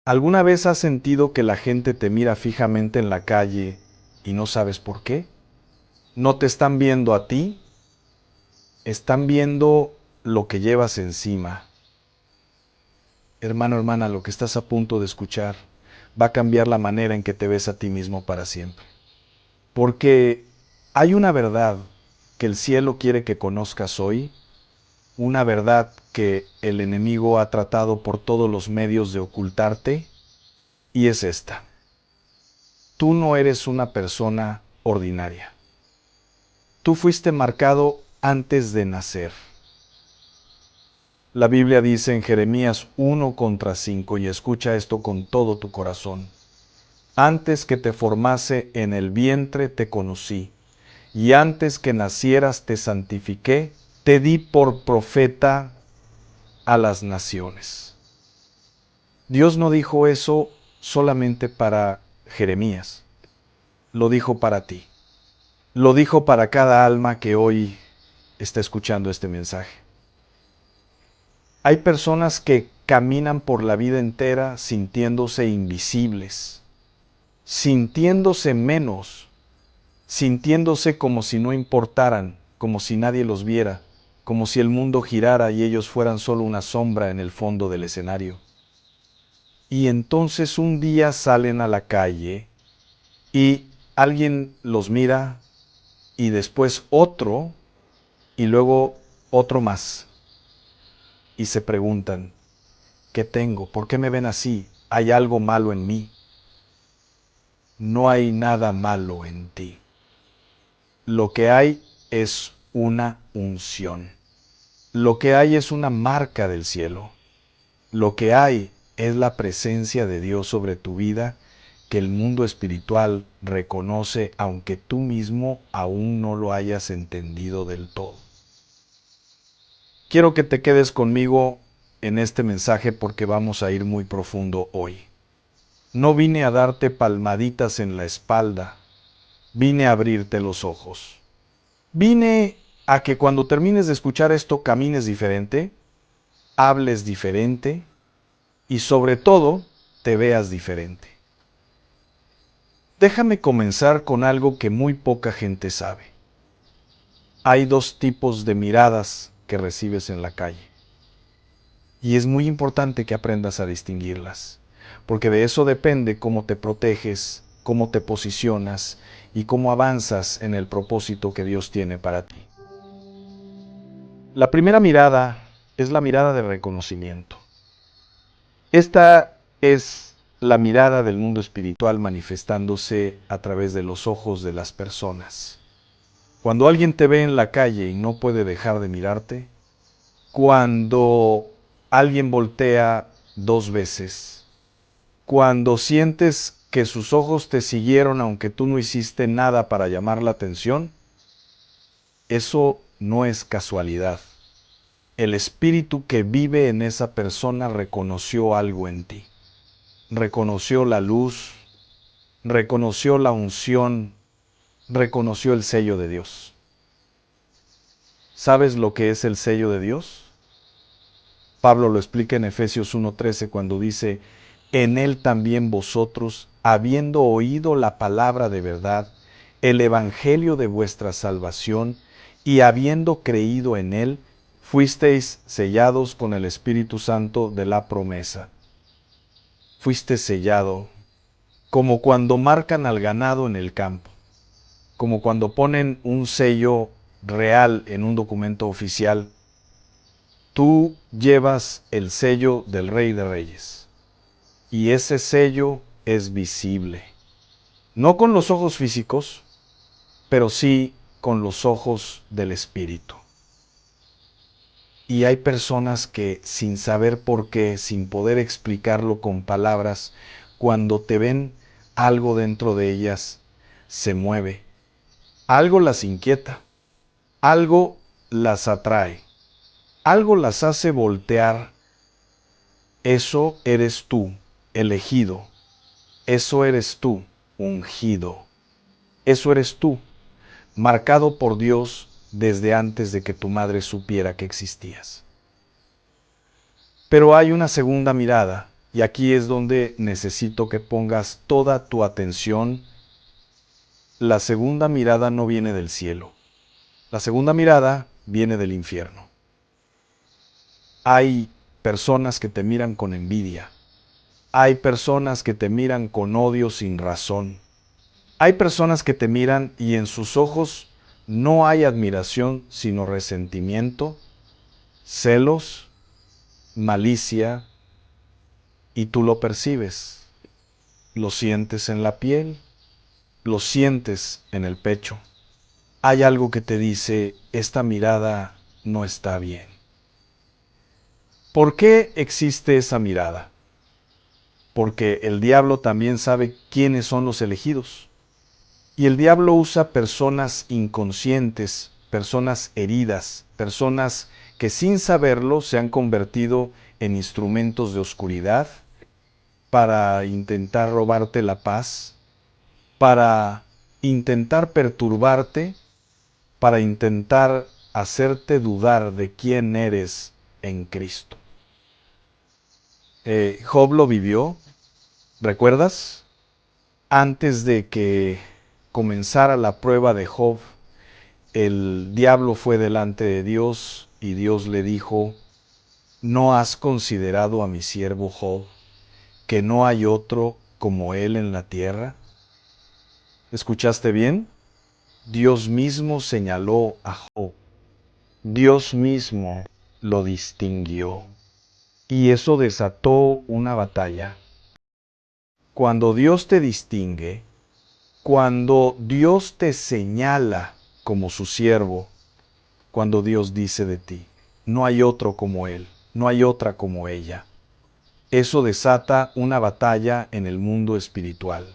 ¿Alguna vez has sentido que la gente te mira fijamente en la calle y no sabes por qué? No te están viendo a ti, están viendo lo que llevas encima. Hermano, hermana, lo que estás a punto de escuchar va a cambiar la manera en que te ves a ti mismo para siempre. Porque hay una verdad que el cielo quiere que conozcas hoy, una verdad que el enemigo ha tratado por todos los medios de ocultarte, y es esta: tú no eres una persona ordinaria. Tú fuiste marcado antes de nacer. La Biblia dice en Jeremías 1:5, y escucha esto con todo tu corazón: antes que te formase en el vientre te conocí, y antes que nacieras te santifiqué, te di por profeta a las naciones. Dios no dijo eso solamente para Jeremías, lo dijo para ti. Lo dijo para cada alma que hoy está escuchando este mensaje. Hay personas que caminan por la vida entera sintiéndose invisibles, sintiéndose menos, sintiéndose como si no importaran, como si nadie los viera, como si el mundo girara y ellos fueran solo una sombra en el fondo del escenario. Y entonces un día salen a la calle y alguien los mira, y después otro, y luego otro más. Y se preguntan: ¿qué tengo? ¿Por qué me ven así? ¿Hay algo malo en mí? No hay nada malo en ti. Lo que hay es una unción. Lo que hay es una marca del cielo. Lo que hay es la presencia de Dios sobre tu vida, que el mundo espiritual reconoce, aunque tú mismo aún no lo hayas entendido del todo. Quiero que te quedes conmigo en este mensaje porque vamos a ir muy profundo hoy. No vine a darte palmaditas en la espalda, vine a abrirte los ojos. Vine a que cuando termines de escuchar esto camines diferente, hables diferente y sobre todo te veas diferente. Déjame comenzar con algo que muy poca gente sabe. Hay dos tipos de miradas que recibes en la calle. Y es muy importante que aprendas a distinguirlas, porque de eso depende cómo te proteges, cómo te posicionas y cómo avanzas en el propósito que Dios tiene para ti. La primera mirada es la mirada de reconocimiento. Esta es la mirada del mundo espiritual manifestándose a través de los ojos de las personas. Cuando alguien te ve en la calle y no puede dejar de mirarte, cuando alguien voltea dos veces, cuando sientes que sus ojos te siguieron aunque tú no hiciste nada para llamar la atención, eso no es casualidad. El espíritu que vive en esa persona reconoció algo en ti. Reconoció la luz, reconoció la unción, reconoció el sello de Dios. ¿Sabes lo que es el sello de Dios? Pablo lo explica en Efesios 1:13 cuando dice: en él también vosotros, habiendo oído la palabra de verdad, el evangelio de vuestra salvación, y habiendo creído en él, fuisteis sellados con el Espíritu Santo de la promesa. Fuiste sellado, como cuando marcan al ganado en el campo, como cuando ponen un sello real en un documento oficial. Tú llevas el sello del Rey de Reyes, y ese sello es visible, no con los ojos físicos, pero sí con los ojos del Espíritu. Y hay personas que, sin saber por qué, sin poder explicarlo con palabras, cuando te ven, algo dentro de ellas se mueve, algo las inquieta, algo las atrae, algo las hace voltear. Eso eres tú, elegido. Eso eres tú, ungido. Eso eres tú, marcado por Dios desde antes de que tu madre supiera que existías. Pero hay una segunda mirada, Y aquí es donde necesito que pongas toda tu atención. La segunda mirada no viene del cielo. La segunda mirada viene del infierno. Hay personas que te miran con envidia. Hay personas que te miran con odio sin razón. Hay personas que te miran y en sus ojos no hay admiración, sino resentimiento, celos, malicia, y tú lo percibes. Lo sientes en la piel, lo sientes en el pecho. Hay algo que te dice, esta mirada no está bien. ¿Por qué existe esa mirada? Porque el diablo también sabe quiénes son los elegidos. Y el diablo usa personas inconscientes, personas heridas, personas que sin saberlo se han convertido en instrumentos de oscuridad para intentar robarte la paz, para intentar perturbarte, para intentar hacerte dudar de quién eres en Cristo. Job lo vivió, ¿recuerdas? Antes de que comenzara la prueba de Job, el diablo fue delante de Dios y Dios le dijo, ¿no has considerado a mi siervo Job, que no hay otro como él en la tierra? ¿Escuchaste bien? Dios mismo señaló a Job. Dios mismo lo distinguió. Y eso desató una batalla. Cuando Dios te distingue, cuando Dios te señala como su siervo, cuando Dios dice de ti, no hay otro como Él, no hay otra como ella, eso desata una batalla en el mundo espiritual.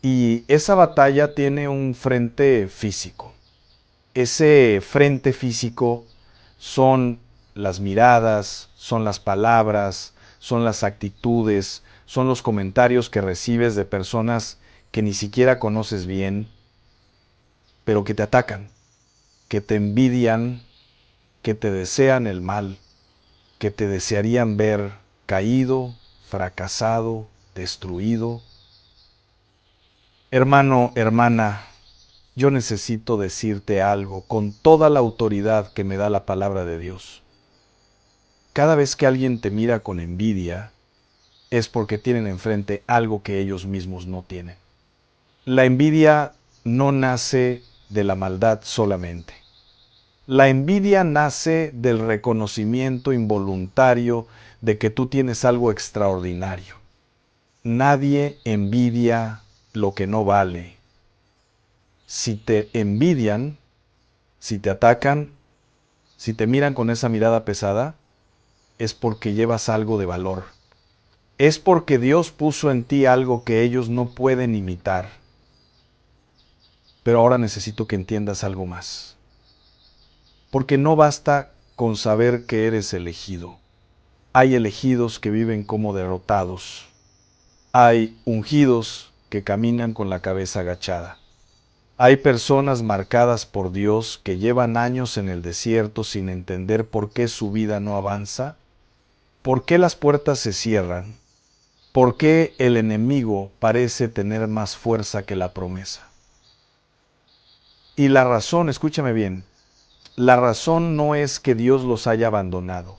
Y esa batalla tiene un frente físico. Ese frente físico son las miradas, son las palabras, son las actitudes, son los comentarios que recibes de personas que ni siquiera conoces bien, pero que te atacan, que te envidian, que te desean el mal, que te desearían ver caído, fracasado, destruido. Hermano, hermana, yo necesito decirte algo con toda la autoridad que me da la palabra de Dios. Cada vez que alguien te mira con envidia, es porque tienen enfrente algo que ellos mismos no tienen. La envidia no nace de la maldad solamente. La envidia nace del reconocimiento involuntario de que tú tienes algo extraordinario. Nadie envidia lo que no vale. Si te envidian, si te atacan, si te miran con esa mirada pesada, es porque llevas algo de valor. Es porque Dios puso en ti algo que ellos no pueden imitar. Pero ahora necesito que entiendas algo más. Porque no basta con saber que eres elegido. Hay elegidos que viven como derrotados. Hay ungidos que caminan con la cabeza agachada. Hay personas marcadas por Dios que llevan años en el desierto sin entender por qué su vida no avanza, por qué las puertas se cierran, por qué el enemigo parece tener más fuerza que la promesa. Y la razón, escúchame bien, la razón no es que Dios los haya abandonado.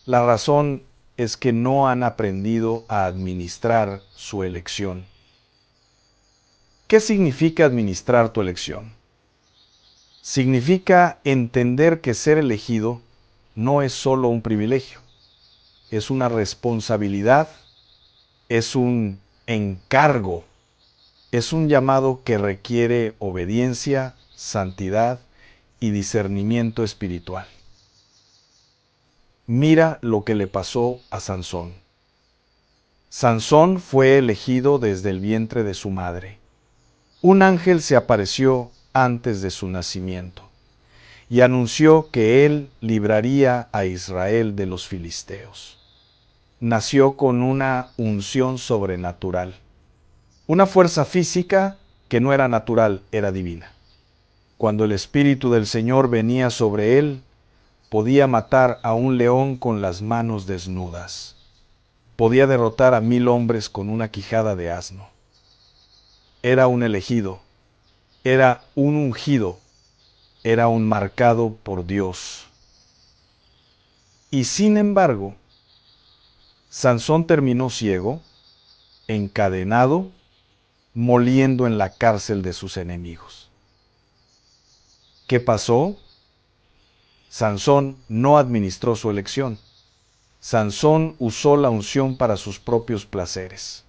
La razón es que no han aprendido a administrar su elección. ¿Qué significa administrar tu elección? Significa entender que ser elegido no es solo un privilegio, es una responsabilidad, es un encargo, es un llamado que requiere obediencia, santidad y discernimiento espiritual. Mira lo que le pasó a Sansón. Sansón fue elegido desde el vientre de su madre. Un ángel se apareció antes de su nacimiento y anunció que él libraría a Israel de los filisteos. Nació con una unción sobrenatural, una fuerza física que no era natural, era divina. Cuando el Espíritu del Señor venía sobre él, podía matar a un león con las manos desnudas. podía derrotar a 1000 hombres con una quijada de asno. Era un elegido, era un ungido, era un marcado por Dios. Y sin embargo, Sansón terminó ciego, encadenado, moliendo en la cárcel de sus enemigos. ¿Qué pasó? Sansón no administró su elección. Sansón usó la unción para sus propios placeres.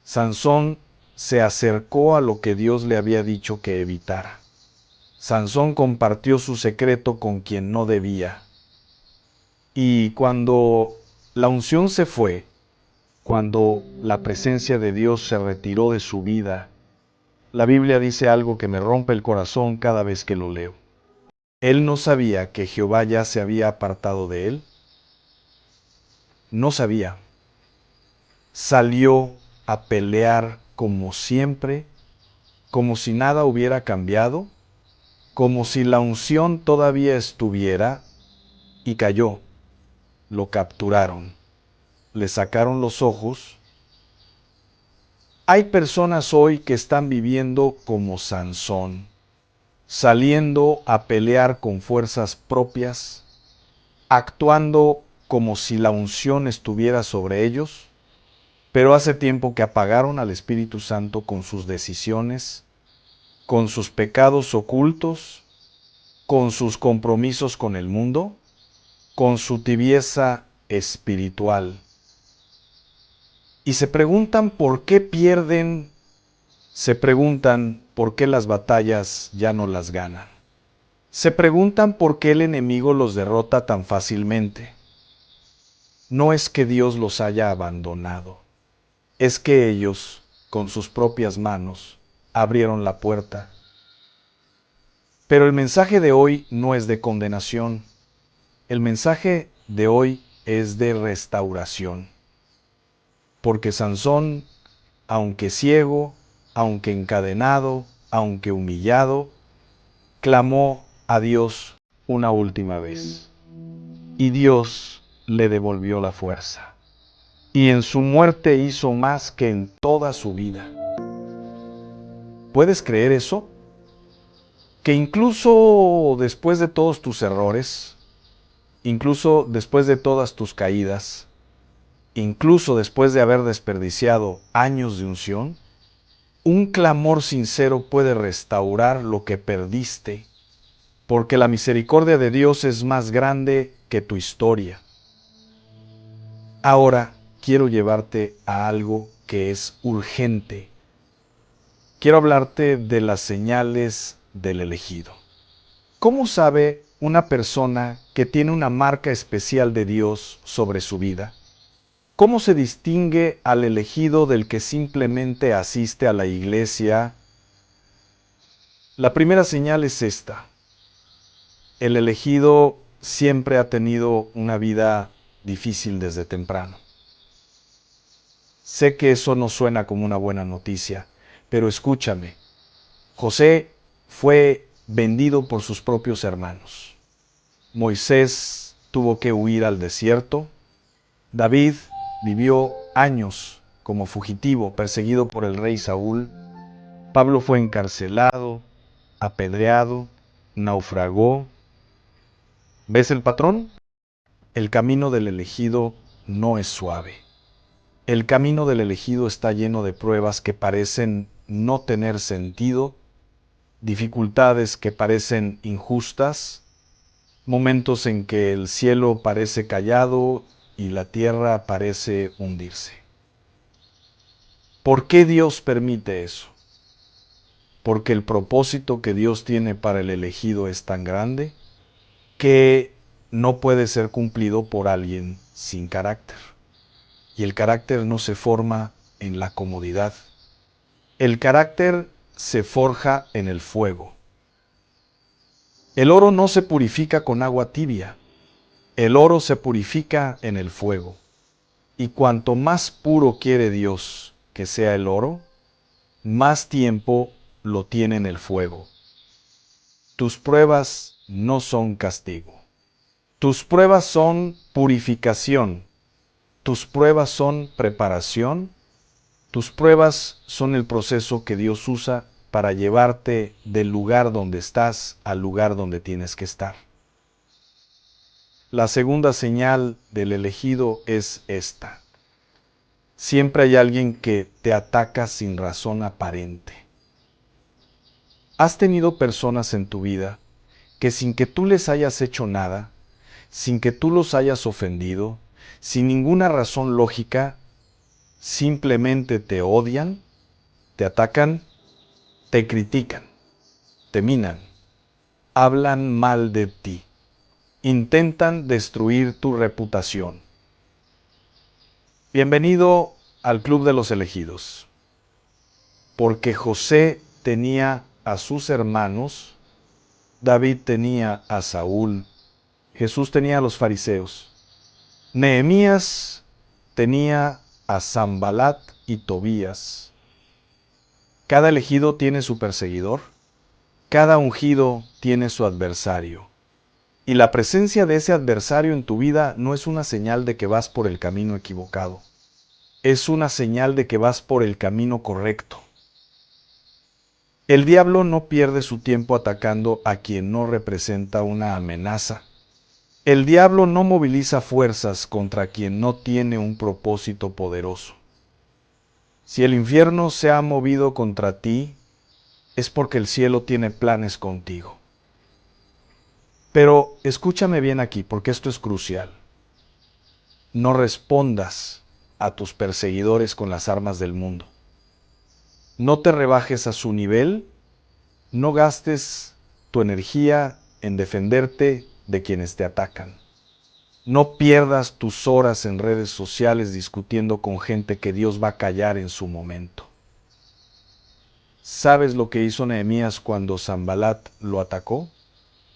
Sansón se acercó a lo que Dios le había dicho que evitara. Sansón compartió su secreto con quien no debía. Y cuando la unción se fue, cuando la presencia de Dios se retiró de su vida, la Biblia dice algo que me rompe el corazón cada vez que lo leo. Él no sabía que Jehová ya se había apartado de él. No sabía. Salió a pelear como siempre, como si nada hubiera cambiado, como si la unción todavía estuviera, y cayó. Lo capturaron, le sacaron los ojos. Hay personas hoy que están viviendo como Sansón, saliendo a pelear con fuerzas propias, actuando como si la unción estuviera sobre ellos, pero hace tiempo que apagaron al Espíritu Santo con sus decisiones, con sus pecados ocultos, con sus compromisos con el mundo, con su tibieza espiritual. Y se preguntan por qué pierden, se preguntan por qué las batallas ya no las ganan. Se preguntan por qué el enemigo los derrota tan fácilmente. No es que Dios los haya abandonado, es que ellos, con sus propias manos, abrieron la puerta. Pero el mensaje de hoy no es de condenación. El mensaje de hoy es de restauración. Porque Sansón, aunque ciego, aunque encadenado, aunque humillado, clamó a Dios una última vez. Y Dios le devolvió la fuerza. Y en su muerte hizo más que en toda su vida. ¿Puedes creer eso? Que incluso después de todos tus errores, incluso después de todas tus caídas, incluso después de haber desperdiciado años de unción, un clamor sincero puede restaurar lo que perdiste, porque la misericordia de Dios es más grande que tu historia. Ahora quiero llevarte a algo que es urgente. Quiero hablarte de las señales del elegido. ¿Cómo sabe una persona que tiene una marca especial de Dios sobre su vida? ¿Cómo se distingue al elegido del que simplemente asiste a la iglesia? La primera señal es esta. El elegido siempre ha tenido una vida difícil desde temprano. Sé que eso no suena como una buena noticia, pero escúchame. José fue vendido por sus propios hermanos. Moisés tuvo que huir al desierto. David vivió años como fugitivo, perseguido por el rey Saúl. Pablo fue encarcelado, apedreado, naufragó. ¿Ves el patrón? El camino del elegido no es suave. El camino del elegido está lleno de pruebas que parecen no tener sentido, dificultades que parecen injustas, momentos en que el cielo parece callado y la tierra parece hundirse. ¿Por qué Dios permite eso? Porque el propósito que Dios tiene para el elegido es tan grande que no puede ser cumplido por alguien sin carácter. Y el carácter no se forma en la comodidad. El carácter se forja en el fuego. El oro no se purifica con agua tibia. El oro se purifica en el fuego. Y cuanto más puro quiere Dios que sea el oro, más tiempo lo tiene en el fuego. Tus pruebas no son castigo. Tus pruebas son purificación. tus pruebas son preparación, tus pruebas son el proceso que Dios usa para llevarte del lugar donde estás al lugar donde tienes que estar. La segunda señal del elegido es esta. Siempre hay alguien que te ataca sin razón aparente. ¿Has tenido personas en tu vida que sin que tú les hayas hecho nada, sin que tú los hayas ofendido, sin ninguna razón lógica, simplemente te odian, te atacan, te critican, te minan, hablan mal de ti, intentan destruir tu reputación? Bienvenido al Club de los Elegidos, porque José tenía a sus hermanos, David tenía a Saúl, Jesús tenía a los fariseos, Nehemías tenía a Sanbalat y Tobías. Cada elegido tiene su perseguidor, cada ungido tiene su adversario. Y la presencia de ese adversario en tu vida no es una señal de que vas por el camino equivocado. Es una señal de que vas por el camino correcto. El diablo no pierde su tiempo atacando a quien no representa una amenaza. El diablo no moviliza fuerzas contra quien no tiene un propósito poderoso. Si el infierno se ha movido contra ti, es porque el cielo tiene planes contigo. Pero escúchame bien aquí, porque esto es crucial. No respondas a tus perseguidores con las armas del mundo. No te rebajes a su nivel, no gastes tu energía en defenderte de quienes te atacan. No pierdas tus horas en redes sociales discutiendo con gente que Dios va a callar en su momento. ¿Sabes lo que hizo Nehemías cuando Sanbalat lo atacó?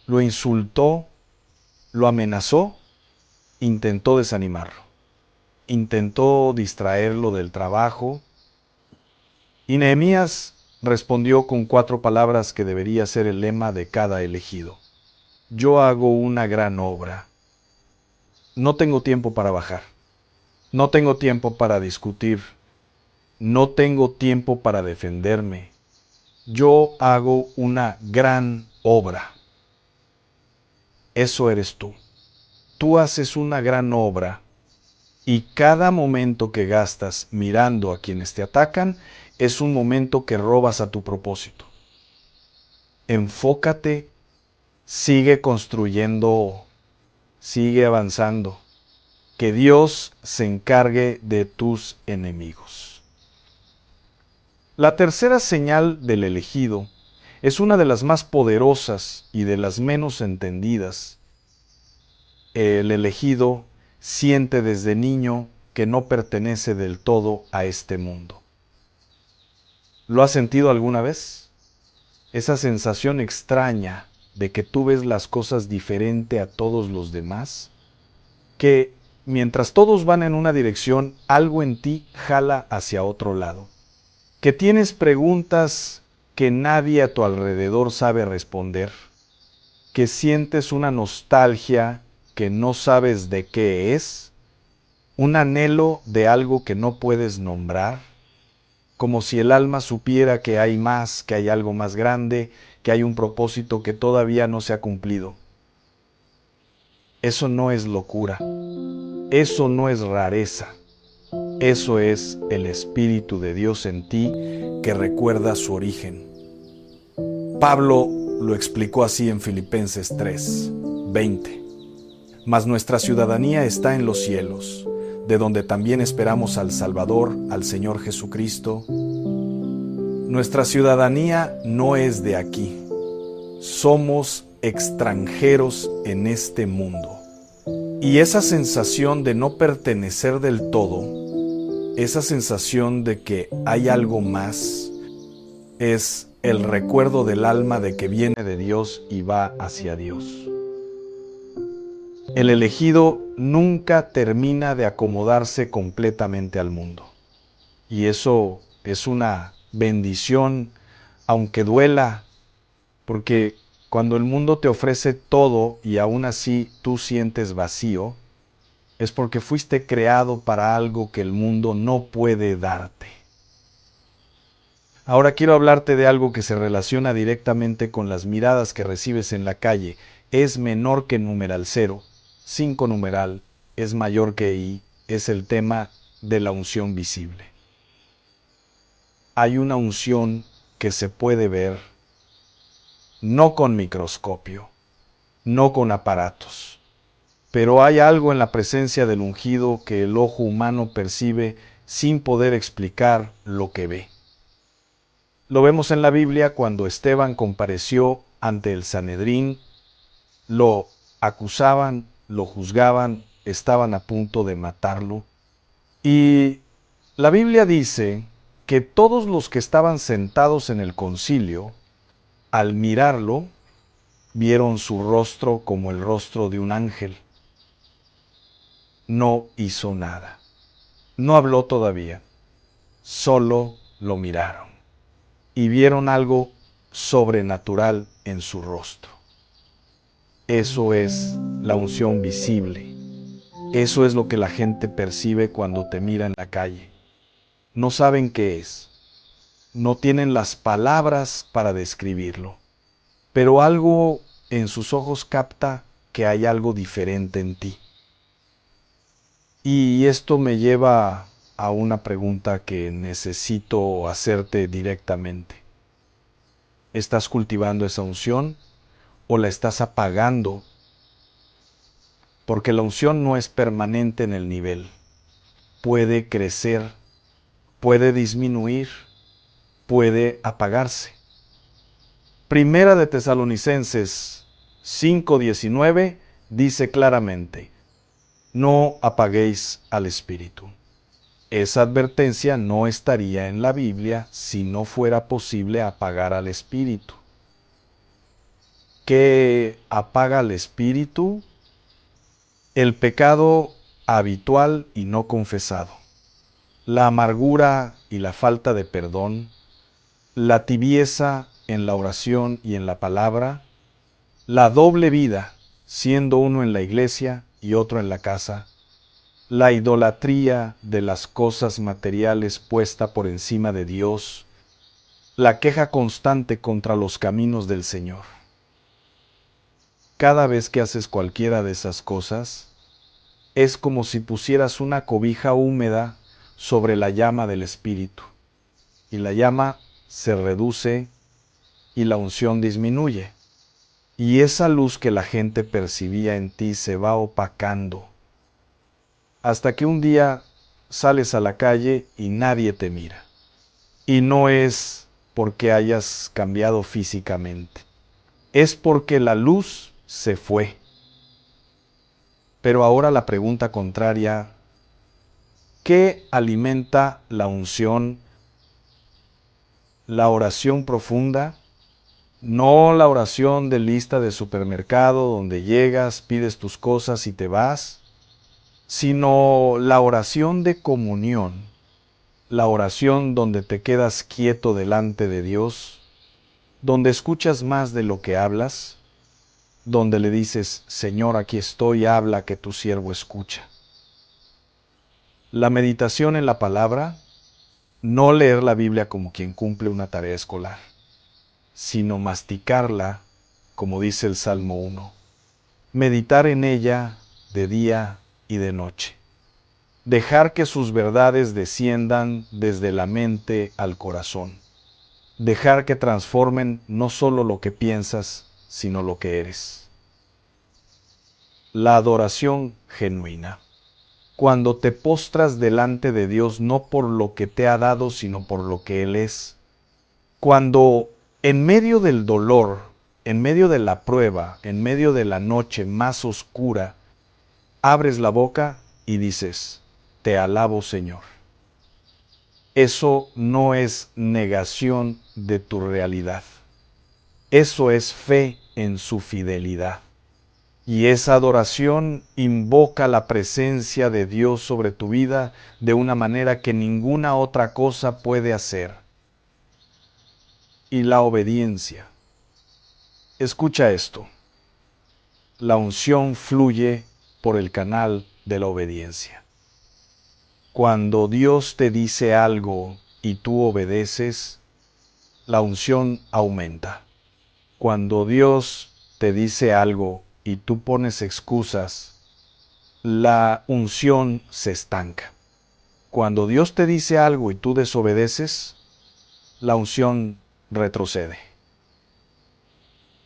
Lo insultó, lo amenazó, intentó desanimarlo, intentó distraerlo del trabajo. Y Nehemías respondió con 4 palabras que debería ser el lema de cada elegido. Yo hago una gran obra. No tengo tiempo para bajar. No tengo tiempo para discutir. No tengo tiempo para defenderme. Yo hago una gran obra. Eso eres tú. Tú haces una gran obra y cada momento que gastas mirando a quienes te atacan es un momento que robas a tu propósito. Enfócate, sigue construyendo, sigue avanzando. Que Dios se encargue de tus enemigos. La tercera señal del elegido es una de las más poderosas y de las menos entendidas. El elegido siente desde niño que no pertenece del todo a este mundo. ¿Lo has sentido alguna vez? Esa sensación extraña de que tú ves las cosas diferente a todos los demás, que mientras todos van en una dirección, algo en ti jala hacia otro lado, que tienes preguntas que nadie a tu alrededor sabe responder, que sientes una nostalgia que no sabes de qué es, un anhelo de algo que no puedes nombrar, como si el alma supiera que hay más, que hay algo más grande, que hay un propósito que todavía no se ha cumplido. Eso no es locura, eso no es rareza, eso es el Espíritu de Dios en ti que recuerda su origen. Pablo lo explicó así en Filipenses 3:20. Mas nuestra ciudadanía está en los cielos, de donde también esperamos al Salvador, al Señor Jesucristo. Nuestra ciudadanía no es de aquí. Somos extranjeros en este mundo. Y esa sensación de no pertenecer del todo, esa sensación de que hay algo más, es el recuerdo del alma de que viene de Dios y va hacia Dios. El elegido nunca termina de acomodarse completamente al mundo. Y eso es una bendición, aunque duela, porque cuando el mundo te ofrece todo y aún así tú sientes vacío, es porque fuiste creado para algo que el mundo no puede darte. Ahora quiero hablarte de algo que se relaciona directamente con las miradas que recibes en la calle. Es menor que numeral 0, 5 numeral, es mayor que i, es el tema de la unción visible. Hay una unción que se puede ver, no con microscopio, no con aparatos, pero hay algo en la presencia del ungido que el ojo humano percibe sin poder explicar lo que ve. Lo vemos en la Biblia cuando Esteban compareció ante el Sanedrín, lo acusaban, lo juzgaban, estaban a punto de matarlo. Y la Biblia dice que todos los que estaban sentados en el concilio, al mirarlo, vieron su rostro como el rostro de un ángel. No hizo nada. No habló todavía. Solo lo miraron. Y vieron algo sobrenatural en su rostro. Eso es la unción visible. Eso es lo que la gente percibe cuando te mira en la calle. No saben qué es. No tienen las palabras para describirlo. Pero algo en sus ojos capta que hay algo diferente en ti. Y esto me lleva a una pregunta que necesito hacerte directamente. ¿Estás cultivando esa unción o la estás apagando? Porque la unción no es permanente en el nivel. Puede crecer, puede disminuir, puede apagarse. Primera de Tesalonicenses 5:19 dice claramente: no apaguéis al Espíritu. Esa advertencia no estaría en la Biblia si no fuera posible apagar al Espíritu. ¿Qué apaga al Espíritu? El pecado habitual y no confesado, la amargura y la falta de perdón, la tibieza en la oración y en la palabra, la doble vida, siendo uno en la iglesia y otro en la casa, la idolatría de las cosas materiales puesta por encima de Dios, la queja constante contra los caminos del Señor. Cada vez que haces cualquiera de esas cosas, es como si pusieras una cobija húmeda sobre la llama del Espíritu, y la llama se reduce y la unción disminuye, y esa luz que la gente percibía en ti se va opacando, hasta que un día sales a la calle y nadie te mira. Y no es porque hayas cambiado físicamente, es porque la luz se fue. Pero ahora la pregunta contraria: ¿qué alimenta la unción? La oración profunda, no la oración de lista de supermercado donde llegas, pides tus cosas y te vas, sino la oración de comunión, la oración donde te quedas quieto delante de Dios, donde escuchas más de lo que hablas, donde le dices: Señor, aquí estoy, habla, que tu siervo escucha. La meditación en la palabra, no leer la Biblia como quien cumple una tarea escolar, sino masticarla, como dice el Salmo 1. Meditar en ella de día y de noche. Dejar que sus verdades desciendan desde la mente al corazón. Dejar que transformen no solo lo que piensas, sino lo que eres. La adoración genuina. Cuando te postras delante de Dios no por lo que te ha dado, sino por lo que Él es. Cuando en medio del dolor, en medio de la prueba, en medio de la noche más oscura, abres la boca y dices: te alabo, Señor. Eso no es negación de tu realidad. Eso es fe en su fidelidad. Y esa adoración invoca la presencia de Dios sobre tu vida de una manera que ninguna otra cosa puede hacer. Y la obediencia. Escucha esto. La unción fluye por el canal de la obediencia. Cuando Dios te dice algo y tú obedeces, la unción aumenta. Cuando Dios te dice algo y tú pones excusas, la unción se estanca. Cuando Dios te dice algo y tú desobedeces, la unción retrocede.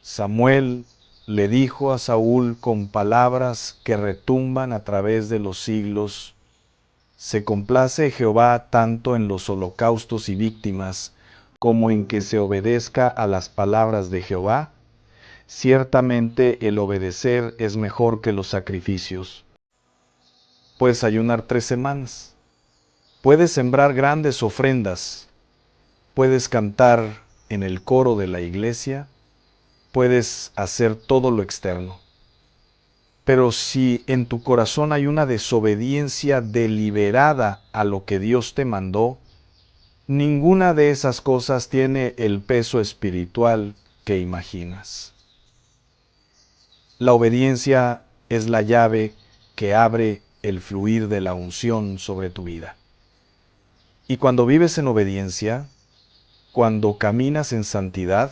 Samuel le dijo a Saúl con palabras que retumban a través de los siglos: se complace Jehová tanto en los holocaustos y víctimas, como en que se obedezca a las palabras de Jehová. Ciertamente el obedecer es mejor que los sacrificios. Puedes ayunar 3 semanas. Puedes sembrar grandes ofrendas. Puedes cantar en el coro de la iglesia. Puedes hacer todo lo externo. Pero si en tu corazón hay una desobediencia deliberada a lo que Dios te mandó, ninguna de esas cosas tiene el peso espiritual que imaginas. La obediencia es la llave que abre el fluir de la unción sobre tu vida. Y cuando vives en obediencia, cuando caminas en santidad,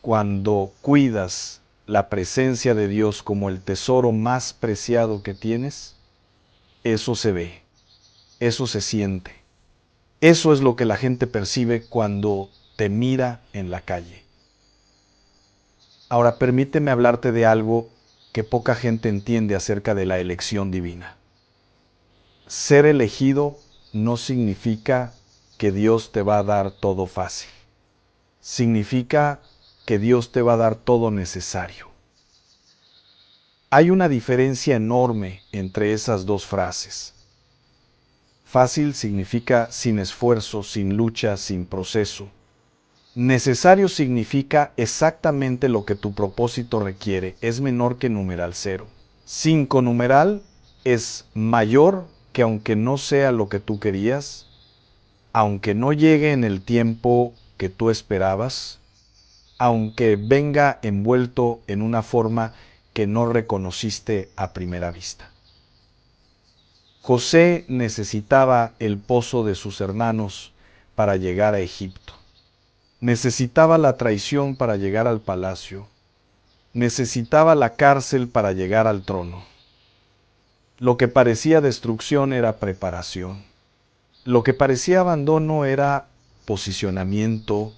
cuando cuidas la presencia de Dios como el tesoro más preciado que tienes, eso se ve, eso se siente. Eso es lo que la gente percibe cuando te mira en la calle. Ahora permíteme hablarte de algo que poca gente entiende acerca de la elección divina. Ser elegido no significa que Dios te va a dar todo fácil. Significa que Dios te va a dar todo necesario. Hay una diferencia enorme entre esas dos frases. Fácil significa sin esfuerzo, sin lucha, sin proceso. Necesario significa exactamente lo que tu propósito requiere, es menor que numeral 0. 5 numeral es mayor que aunque no sea lo que tú querías, aunque no llegue en el tiempo que tú esperabas, aunque venga envuelto en una forma que no reconociste a primera vista. José necesitaba el pozo de sus hermanos para llegar a Egipto. Necesitaba la traición para llegar al palacio. Necesitaba la cárcel para llegar al trono. Lo que parecía destrucción era preparación. Lo que parecía abandono era posicionamiento.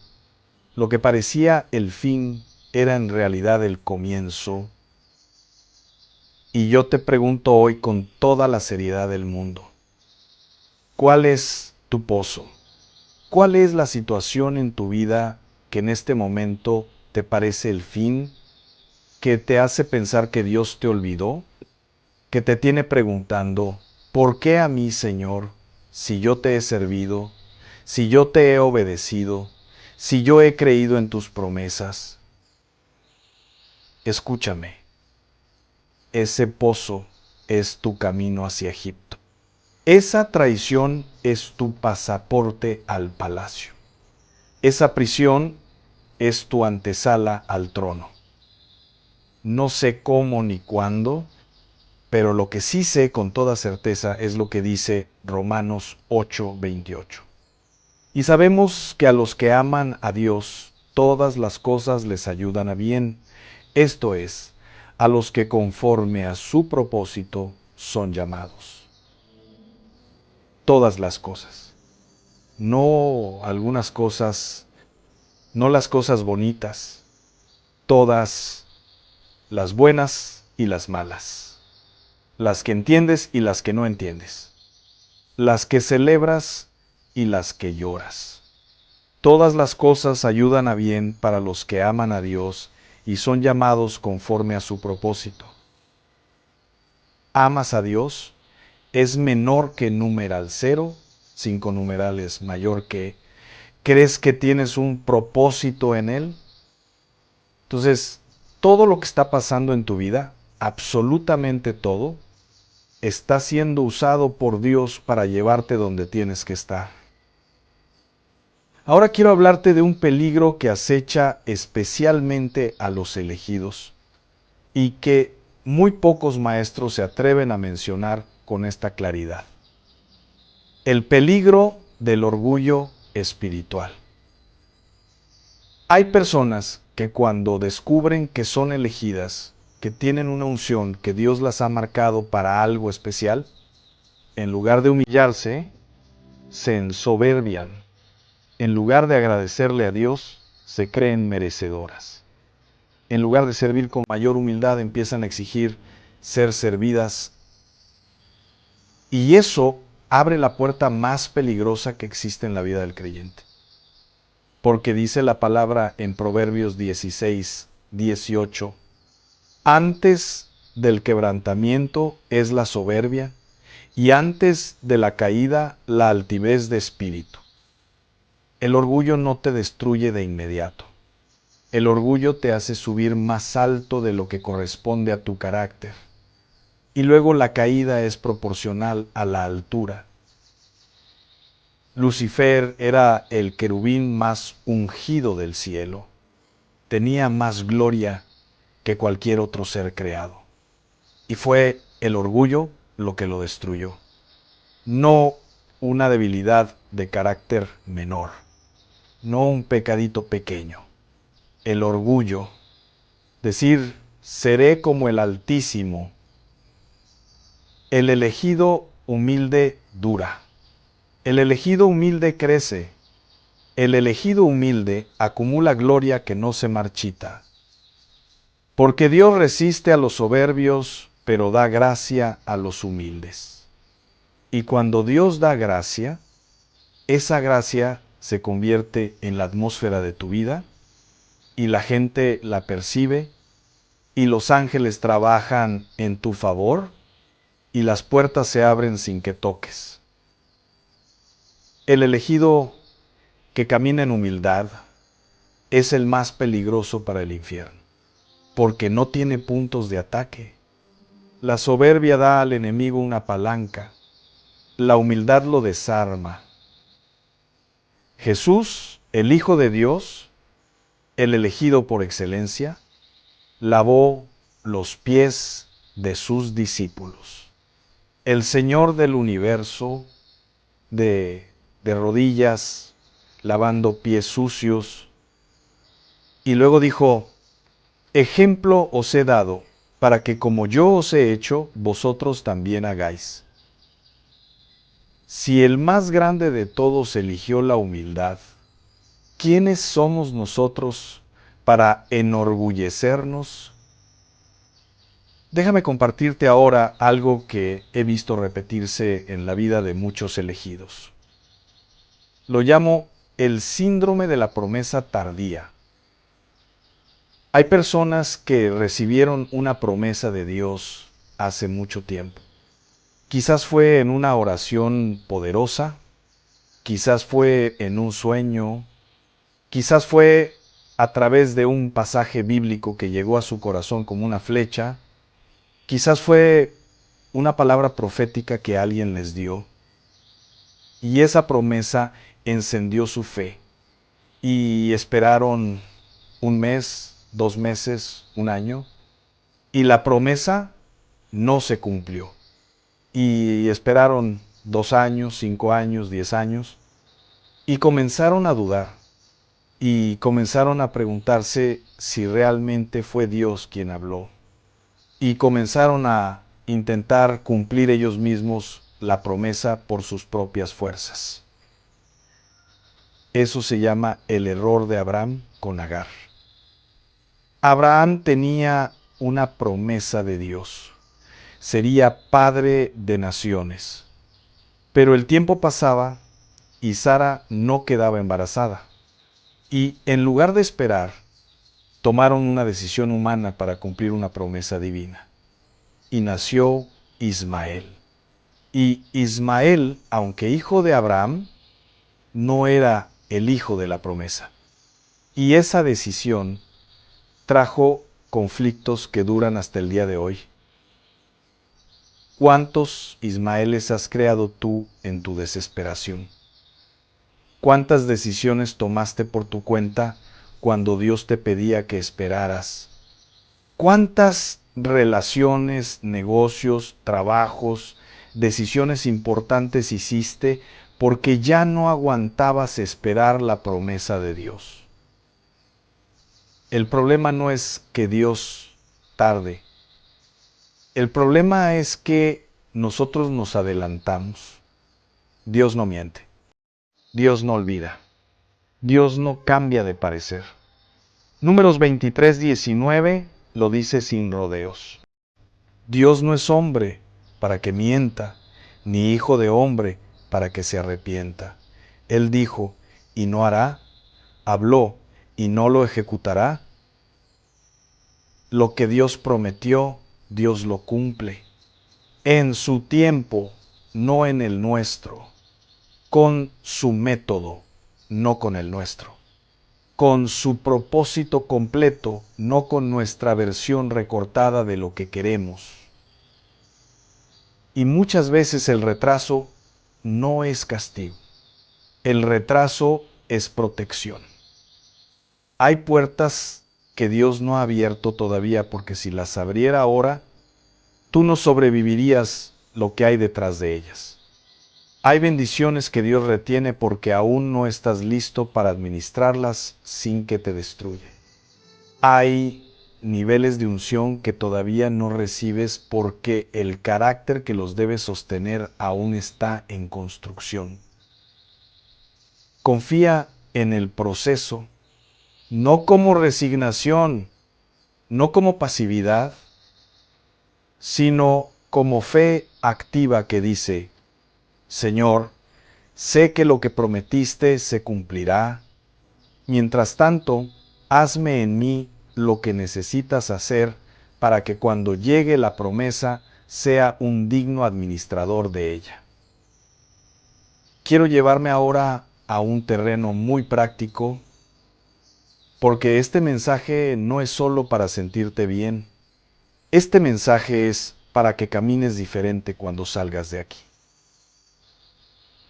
Lo que parecía el fin era en realidad el comienzo. Y yo te pregunto hoy con toda la seriedad del mundo, ¿cuál es tu pozo? ¿Cuál es la situación en tu vida que en este momento te parece el fin, que te hace pensar que Dios te olvidó, que te tiene preguntando, ¿por qué a mí, Señor, si yo te he servido, si yo te he obedecido, si yo he creído en tus promesas? Escúchame, ese pozo es tu camino hacia Egipto. Esa traición es tu pasaporte al palacio. Esa prisión es tu antesala al trono. No sé cómo ni cuándo, pero lo que sí sé con toda certeza es lo que dice Romanos 8:28. Y sabemos que a los que aman a Dios, todas las cosas les ayudan a bien. Esto es, a los que conforme a su propósito son llamados. Todas las cosas. No algunas cosas, no las cosas bonitas, todas las buenas y las malas, las que entiendes y las que no entiendes, las que celebras y las que lloras. Todas las cosas ayudan a bien para los que aman a Dios y son llamados conforme a su propósito. ¿Amas a Dios? ¿Es menor que numeral 0? 5 numerales mayor que. ¿Crees que tienes un propósito en Él? Entonces, todo lo que está pasando en tu vida, absolutamente todo, está siendo usado por Dios para llevarte donde tienes que estar. Ahora quiero hablarte de un peligro que acecha especialmente a los elegidos y que muy pocos maestros se atreven a mencionar con esta claridad. El peligro del orgullo espiritual. Hay personas que cuando descubren que son elegidas, que tienen una unción, que Dios las ha marcado para algo especial, en lugar de humillarse, se ensoberbian. En lugar de agradecerle a Dios, se creen merecedoras. En lugar de servir con mayor humildad, empiezan a exigir ser servidas. Y eso abre la puerta más peligrosa que existe en la vida del creyente. Porque dice la palabra en Proverbios 16, 18, antes del quebrantamiento es la soberbia, y antes de la caída la altivez de espíritu. El orgullo no te destruye de inmediato. El orgullo te hace subir más alto de lo que corresponde a tu carácter. Y luego la caída es proporcional a la altura. Lucifer era el querubín más ungido del cielo. Tenía más gloria que cualquier otro ser creado. Y fue el orgullo lo que lo destruyó. No una debilidad de carácter menor. No un pecadito pequeño. El orgullo. Decir, seré como el Altísimo. El elegido humilde dura. El elegido humilde crece. El elegido humilde acumula gloria que no se marchita. Porque Dios resiste a los soberbios, pero da gracia a los humildes. Y cuando Dios da gracia, esa gracia se convierte en la atmósfera de tu vida, y la gente la percibe, y los ángeles trabajan en tu favor, y las puertas se abren sin que toques. El elegido que camina en humildad es el más peligroso para el infierno, porque no tiene puntos de ataque. La soberbia da al enemigo una palanca, la humildad lo desarma. Jesús, el Hijo de Dios, el elegido por excelencia, lavó los pies de sus discípulos. El Señor del universo, de rodillas, lavando pies sucios, y luego dijo, ejemplo os he dado, para que como yo os he hecho, vosotros también hagáis. Si el más grande de todos eligió la humildad, ¿quiénes somos nosotros para enorgullecernos? Déjame compartirte ahora algo que he visto repetirse en la vida de muchos elegidos. Lo llamo el síndrome de la promesa tardía. Hay personas que recibieron una promesa de Dios hace mucho tiempo. Quizás fue en una oración poderosa, quizás fue en un sueño, quizás fue a través de un pasaje bíblico que llegó a su corazón como una flecha, quizás fue una palabra profética que alguien les dio. Y esa promesa encendió su fe. Y esperaron un mes, 2 meses, un año. Y la promesa no se cumplió. Y esperaron 2 años, 5 años, 10 años. Y comenzaron a dudar. Y comenzaron a preguntarse si realmente fue Dios quien habló. Y comenzaron a intentar cumplir ellos mismos la promesa por sus propias fuerzas. Eso se llama el error de Abraham con Agar. Abraham tenía una promesa de Dios. Sería padre de naciones. Pero el tiempo pasaba y Sara no quedaba embarazada. Y en lugar de esperar, tomaron una decisión humana para cumplir una promesa divina. Y nació Ismael. Y Ismael, aunque hijo de Abraham, no era el hijo de la promesa. Y esa decisión trajo conflictos que duran hasta el día de hoy. ¿Cuántos Ismaeles has creado tú en tu desesperación? ¿Cuántas decisiones tomaste por tu cuenta cuando Dios te pedía que esperaras? ¿Cuántas relaciones, negocios, trabajos, decisiones importantes hiciste porque ya no aguantabas esperar la promesa de Dios. El problema no es que Dios tarde. El problema es que nosotros nos adelantamos. Dios no miente. Dios no olvida. Dios no cambia de parecer. Números 23:19 lo dice sin rodeos. Dios no es hombre para que mienta, ni hijo de hombre para que se arrepienta. Él dijo, y no hará, habló, y no lo ejecutará. Lo que Dios prometió, Dios lo cumple. En su tiempo, no en el nuestro. Con su método, no con el nuestro. Con su propósito completo, no con nuestra versión recortada de lo que queremos. Y muchas veces el retraso no es castigo. El retraso es protección. Hay puertas que Dios no ha abierto todavía porque si las abriera ahora, tú no sobrevivirías lo que hay detrás de ellas. Hay bendiciones que Dios retiene porque aún no estás listo para administrarlas sin que te destruya. Hay niveles de unción que todavía no recibes porque el carácter que los debe sostener aún está en construcción. Confía en el proceso, no como resignación, no como pasividad, sino como fe activa que dice, Señor, sé que lo que prometiste se cumplirá. Mientras tanto, hazme en mí lo que necesitas hacer para que cuando llegue la promesa sea un digno administrador de ella. Quiero llevarme ahora a un terreno muy práctico, porque este mensaje no es solo para sentirte bien. Este mensaje es para que camines diferente cuando salgas de aquí.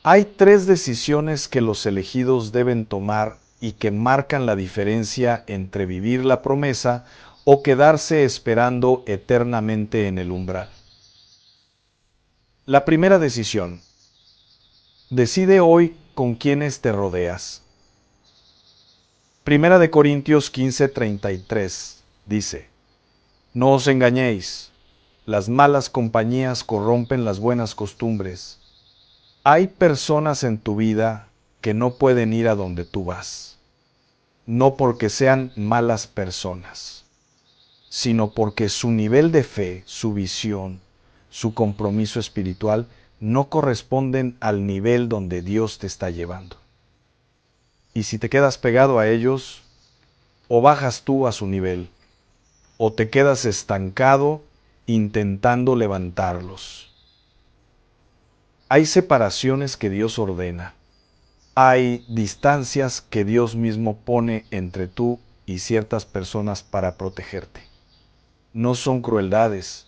Hay 3 decisiones que los elegidos deben tomar y que marcan la diferencia entre vivir la promesa o quedarse esperando eternamente en el umbral. La primera decisión. Decide hoy con quiénes te rodeas. Primera de Corintios 15:33 dice, No os engañéis, las malas compañías corrompen las buenas costumbres. Hay personas en tu vida que no pueden ir a donde tú vas, no porque sean malas personas, sino porque su nivel de fe, su visión, su compromiso espiritual no corresponden al nivel donde Dios te está llevando. Y si te quedas pegado a ellos, o bajas tú a su nivel, o te quedas estancado intentando levantarlos. Hay separaciones que Dios ordena. Hay distancias que Dios mismo pone entre tú y ciertas personas para protegerte. No son crueldades,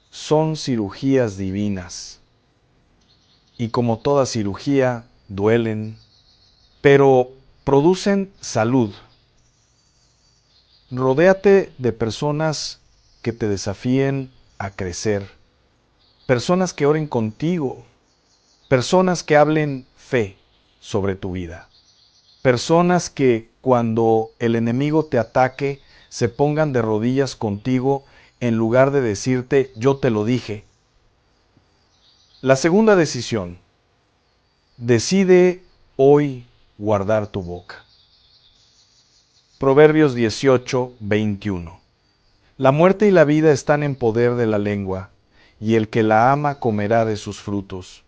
son cirugías divinas. Y como toda cirugía, duelen, pero producen salud. Rodéate de personas que te desafíen a crecer, personas que oren contigo, personas que hablen fe sobre tu vida, personas que cuando el enemigo te ataque se pongan de rodillas contigo en lugar de decirte yo te lo dije. La segunda decisión, decide hoy guardar tu boca. Proverbios 18:21. La muerte y la vida están en poder de la lengua, y el que la ama comerá de sus frutos.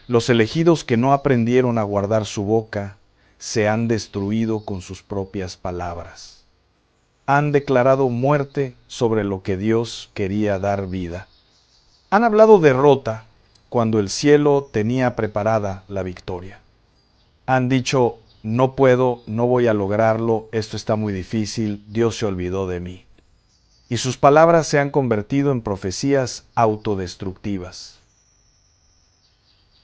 Los elegidos que no aprendieron a guardar su boca se han destruido con sus propias palabras. Han declarado muerte sobre lo que Dios quería dar vida. Han hablado derrota cuando el cielo tenía preparada la victoria. Han dicho, no puedo, no voy a lograrlo, esto está muy difícil, Dios se olvidó de mí. Y sus palabras se han convertido en profecías autodestructivas.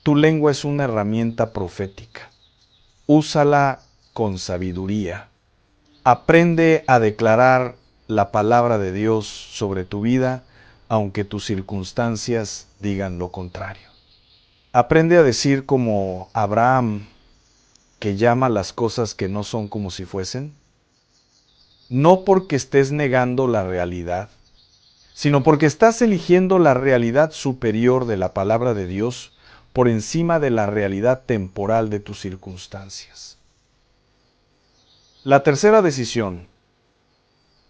Tu lengua es una herramienta profética. Úsala con sabiduría. Aprende a declarar la palabra de Dios sobre tu vida, aunque tus circunstancias digan lo contrario. Aprende a decir como Abraham, que llama las cosas que no son como si fuesen, no porque estés negando la realidad, sino porque estás eligiendo la realidad superior de la palabra de Dios por encima de la realidad temporal de tus circunstancias. La tercera decisión.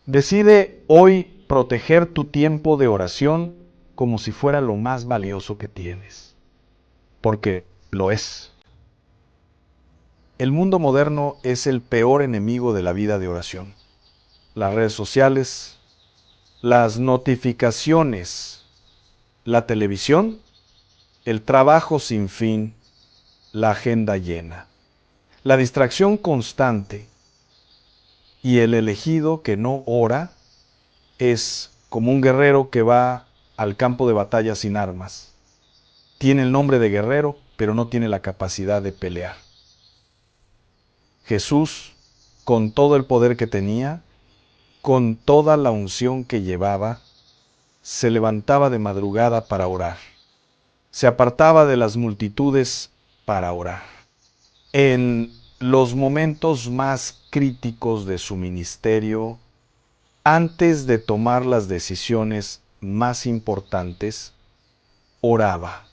Decide hoy proteger tu tiempo de oración como si fuera lo más valioso que tienes, porque lo es. El mundo moderno es el peor enemigo de la vida de oración. Las redes sociales, las notificaciones, la televisión, el trabajo sin fin, la agenda llena, la distracción constante y el elegido que no ora es como un guerrero que va al campo de batalla sin armas. Tiene el nombre de guerrero, pero no tiene la capacidad de pelear. Jesús, con todo el poder que tenía, con toda la unción que llevaba, se levantaba de madrugada para orar. Se apartaba de las multitudes para orar. En los momentos más críticos de su ministerio, antes de tomar las decisiones más importantes, oraba.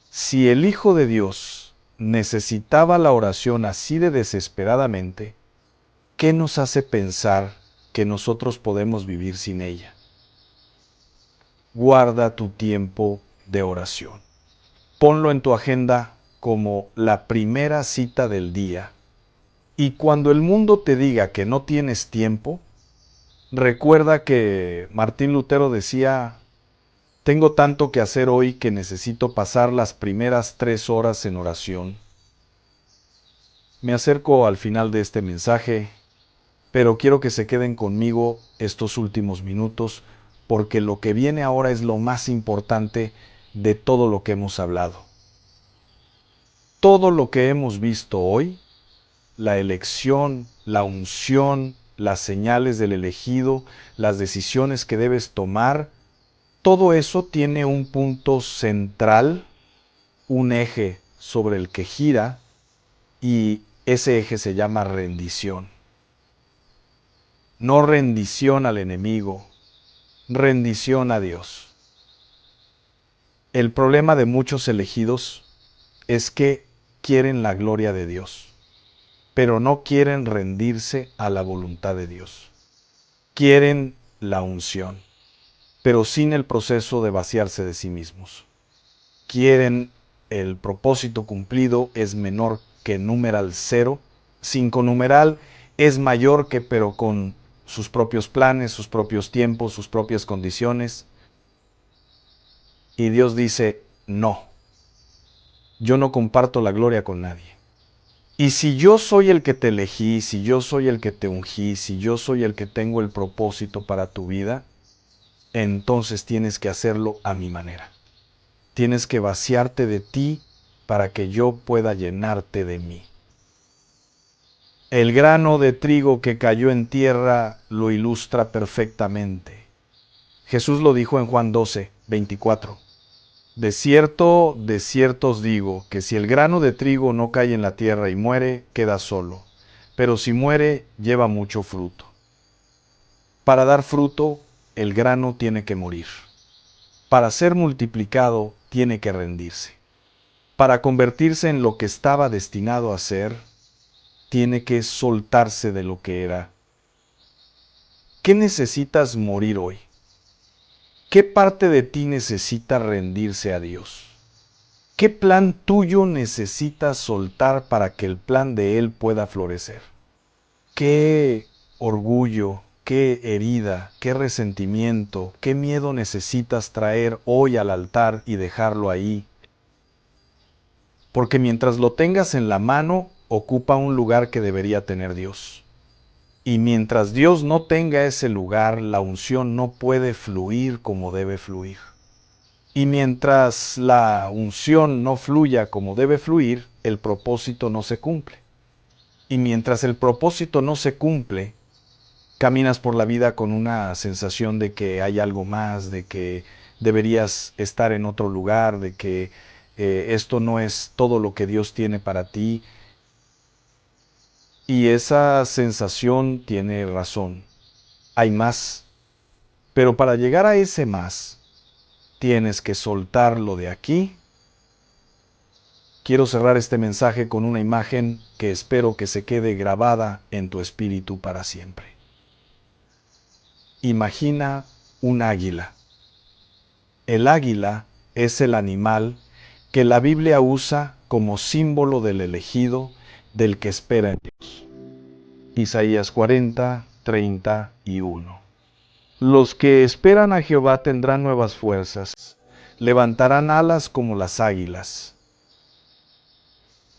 Si el Hijo de Dios necesitaba la oración así de desesperadamente, ¿qué nos hace pensar que nosotros podemos vivir sin ella? Guarda tu tiempo de oración. Ponlo en tu agenda como la primera cita del día. Y cuando el mundo te diga que no tienes tiempo, recuerda que Martín Lutero decía: tengo tanto que hacer hoy que necesito pasar las primeras 3 horas en oración. Me acerco al final de este mensaje, pero quiero que se queden conmigo estos últimos minutos, porque lo que viene ahora es lo más importante de todo lo que hemos hablado. Todo lo que hemos visto hoy, la elección, la unción, las señales del elegido, las decisiones que debes tomar, todo eso tiene un punto central, un eje sobre el que gira, y ese eje se llama rendición. No rendición al enemigo, rendición a Dios. El problema de muchos elegidos es que quieren la gloria de Dios, pero no quieren rendirse a la voluntad de Dios. Quieren la unción, pero sin el proceso de vaciarse de sí mismos. Quieren el propósito cumplido es menor que numeral 0, 5 numeral es mayor que, pero con sus propios planes, sus propios tiempos, sus propias condiciones. Y Dios dice: no, yo no comparto la gloria con nadie. Y si yo soy el que te elegí, si yo soy el que te ungí, si yo soy el que tengo el propósito para tu vida, entonces tienes que hacerlo a mi manera. Tienes que vaciarte de ti para que yo pueda llenarte de mí. El grano de trigo que cayó en tierra lo ilustra perfectamente. Jesús lo dijo en Juan 12, 24. De cierto os digo, que si el grano de trigo no cae en la tierra y muere, queda solo. Pero si muere, lleva mucho fruto. Para dar fruto, el grano tiene que morir. Para ser multiplicado, tiene que rendirse. Para convertirse en lo que estaba destinado a ser, tiene que soltarse de lo que era. ¿Qué necesitas morir hoy? ¿Qué parte de ti necesita rendirse a Dios? ¿Qué plan tuyo necesitas soltar para que el plan de Él pueda florecer? ¿Qué orgullo, qué herida, qué resentimiento, qué miedo necesitas traer hoy al altar y dejarlo ahí? Porque mientras lo tengas en la mano, ocupa un lugar que debería tener Dios. Y mientras Dios no tenga ese lugar, la unción no puede fluir como debe fluir. Y mientras la unción no fluya como debe fluir, el propósito no se cumple. Y mientras el propósito no se cumple, Caminas por la vida con una sensación de que hay algo más, de que deberías estar en otro lugar, de que esto no es todo lo que Dios tiene para ti. Y esa sensación tiene razón. Hay más. Pero para llegar a ese más, tienes que soltarlo de aquí. Quiero cerrar este mensaje con una imagen que espero que se quede grabada en tu espíritu para siempre. Imagina un águila. El águila es el animal que la Biblia usa como símbolo del elegido, del que espera en Dios. Isaías 40, 31. Los que esperan a Jehová tendrán nuevas fuerzas, levantarán alas como las águilas.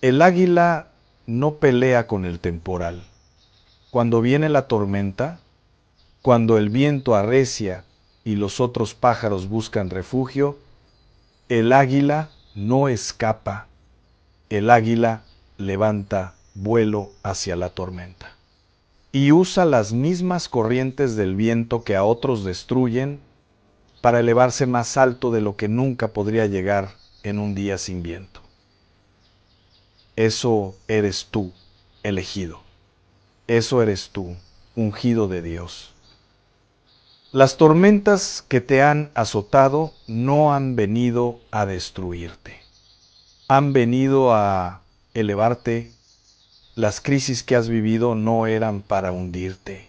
El águila no pelea con el temporal. Cuando viene la tormenta, cuando el viento arrecia y los otros pájaros buscan refugio, el águila no escapa. El águila levanta vuelo hacia la tormenta. Y usa las mismas corrientes del viento que a otros destruyen para elevarse más alto de lo que nunca podría llegar en un día sin viento. Eso eres tú, elegido. Eso eres tú, ungido de Dios. Las tormentas que te han azotado no han venido a destruirte. Han venido a elevarte. Las crisis que has vivido no eran para hundirte.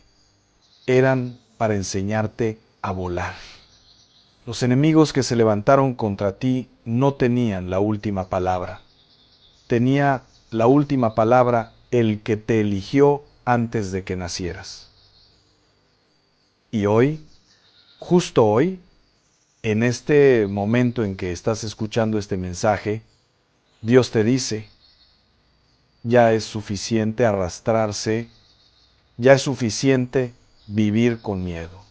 Eran para enseñarte a volar. Los enemigos que se levantaron contra ti no tenían la última palabra. Tenía la última palabra el que te eligió antes de que nacieras. Y hoy, justo hoy, en este momento en que estás escuchando este mensaje, Dios te dice, ya es suficiente arrastrarse, ya es suficiente vivir con miedo,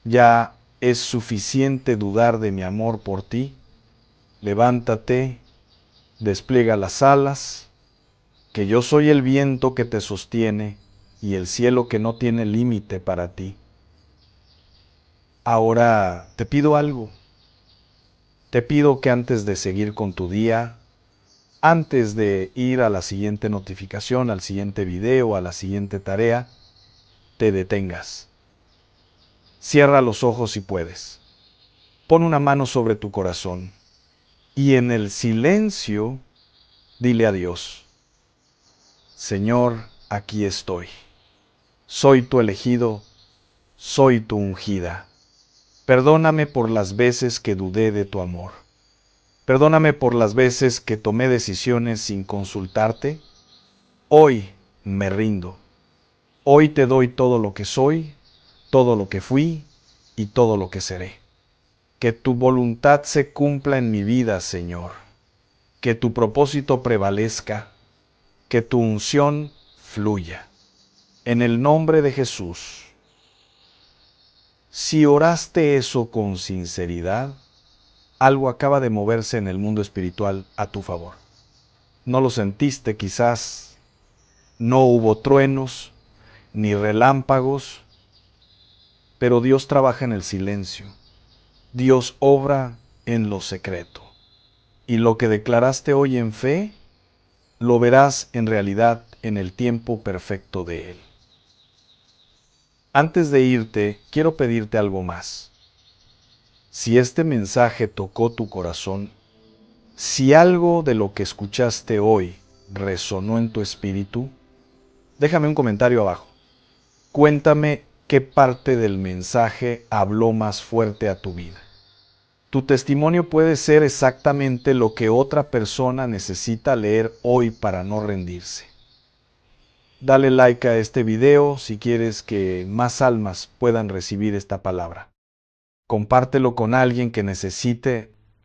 ya es suficiente dudar de mi amor por ti. Levántate, despliega las alas, que yo soy el viento que te sostiene y el cielo que no tiene límite para ti. Ahora te pido algo. Te pido que antes de seguir con tu día, antes de ir a la siguiente notificación, al siguiente video, a la siguiente tarea, te detengas. Cierra los ojos si puedes. Pon una mano sobre tu corazón y en el silencio dile a Dios, Señor, aquí estoy. Soy tu elegido, soy tu ungida. Perdóname por las veces que dudé de tu amor. Perdóname por las veces que tomé decisiones sin consultarte. Hoy me rindo. Hoy te doy todo lo que soy, todo lo que fui y todo lo que seré. Que tu voluntad se cumpla en mi vida, Señor. Que tu propósito prevalezca. Que tu unción fluya. En el nombre de Jesús. Si oraste eso con sinceridad, algo acaba de moverse en el mundo espiritual a tu favor. No lo sentiste quizás, no hubo truenos, ni relámpagos, pero Dios trabaja en el silencio. Dios obra en lo secreto. Y lo que declaraste hoy en fe, lo verás en realidad en el tiempo perfecto de Él. Antes de irte, quiero pedirte algo más. Si este mensaje tocó tu corazón, si algo de lo que escuchaste hoy resonó en tu espíritu, déjame un comentario abajo. Cuéntame qué parte del mensaje habló más fuerte a tu vida. Tu testimonio puede ser exactamente lo que otra persona necesita leer hoy para no rendirse. Dale like a este video si quieres que más almas puedan recibir esta palabra. Compártelo con alguien que necesite